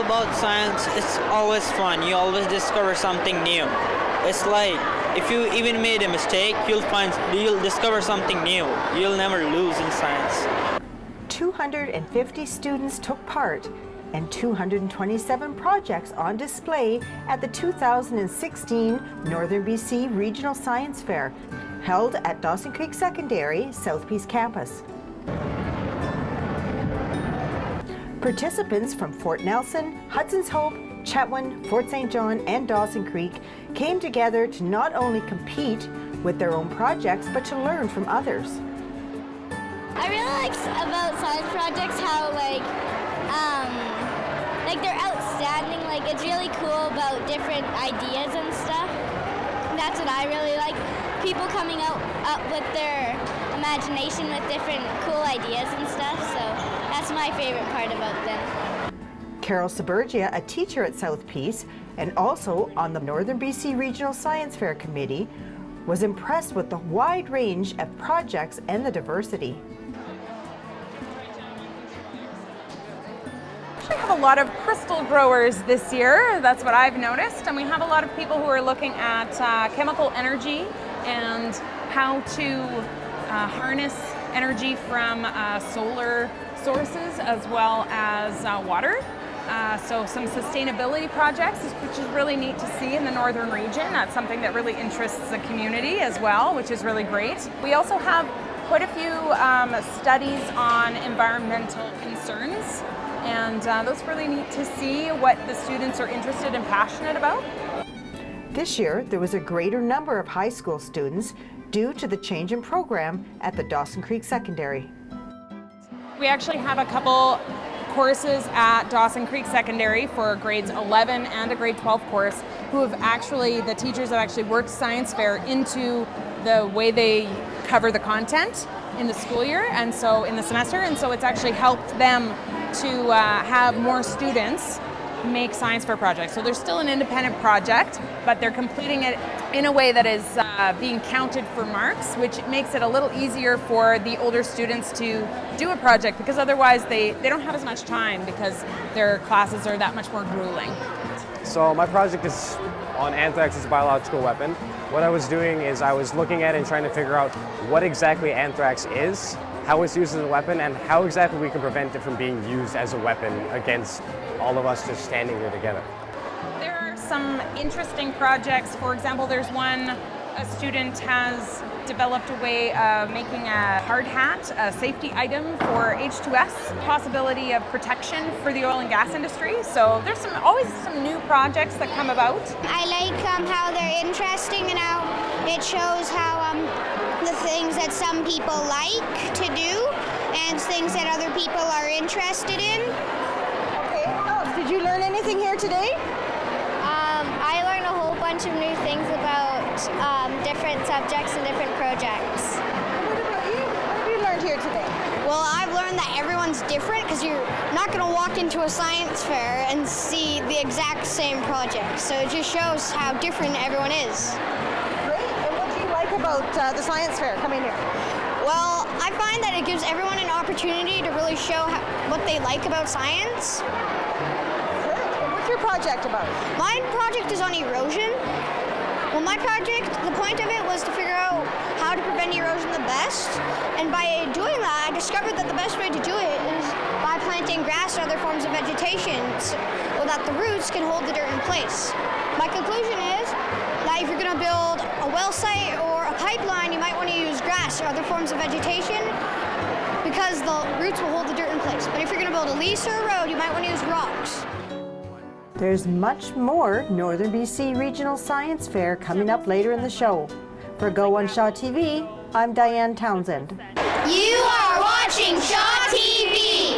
about science, it's always fun. You always discover something new. It's like if you even made a mistake, you'll discover something new. You'll never lose in science. 250 students took part and 227 projects on display at the 2016 Northern BC Regional Science Fair, held at Dawson Creek Secondary, South Peace campus. Participants from Fort Nelson, Hudson's Hope, Chetwynd, Fort St. John, and Dawson Creek came together to not only compete with their own projects, but to learn from others. I really like about science projects how like they're outstanding. Like it's really cool about different ideas and stuff. That's what I really like. People coming up with their imagination with different cool ideas and stuff. So that's my favorite part about them. Carol Sapergia, a teacher at South Peace and also on the Northern BC Regional Science Fair Committee, was impressed with the wide range of projects and the diversity. We have a lot of crystal growers this year, that's what I've noticed, and we have a lot of people who are looking at chemical energy and how to harness energy from solar sources as well as water. So some sustainability projects, which is really neat to see in the northern region. That's something that really interests the community as well, which is really great. We also have quite a few studies on environmental concerns, and those really neat to see what the students are interested and passionate about. This year, there was a greater number of high school students due to the change in program at the Dawson Creek Secondary. We actually have a couple courses at Dawson Creek Secondary for grades 11 and a grade 12 course who have actually, the teachers have actually worked science fair into the way they cover the content in the school year and so in the semester, and so it's actually helped them to have more students make science fair projects. So they're still an independent project, but they're completing it in a way that is being counted for marks, which makes it a little easier for the older students to do a project, because otherwise they don't have as much time because their classes are that much more grueling. So my project is on anthrax as a biological weapon. What I was doing is I was looking at it and trying to figure out what exactly anthrax is, how it's used as a weapon, and how exactly we can prevent it from being used as a weapon against all of us just standing here together. There are some interesting projects. For example, there's one, a student has developed a way of making a hard hat, a safety item for H2S, possibility of protection for the oil and gas industry. So there's always some new projects that come about. I like how they're interesting and how it shows how the things that some people like to do and things that other people are interested in. Okay, did you learn anything here today? I learned a whole bunch of new things about different subjects and different projects. What about you? What have you learned here today? Well, I've learned that everyone's different because you're not going to walk into a science fair and see the exact same project. So it just shows how different everyone is. Great. And what do you like about the science fair coming here? Well, I find that it gives everyone an opportunity to really show what they like about science. Good. And what's your project about? My project is on erosion. Well, my project, the point of it was to figure out how to prevent erosion the best. And by doing that, I discovered that the best way to do it is by planting grass or other forms of vegetation so that the roots can hold the dirt in place. My conclusion is that if you're going to build a well site or a pipeline, you might want to use grass or other forms of vegetation because the roots will hold the dirt in place. But if you're going to build a lease or a road, you might want to use rocks. There's much more Northern BC Regional Science Fair coming up later in the show. For Go on Shaw TV, I'm Diane Townsend. You are watching Shaw TV!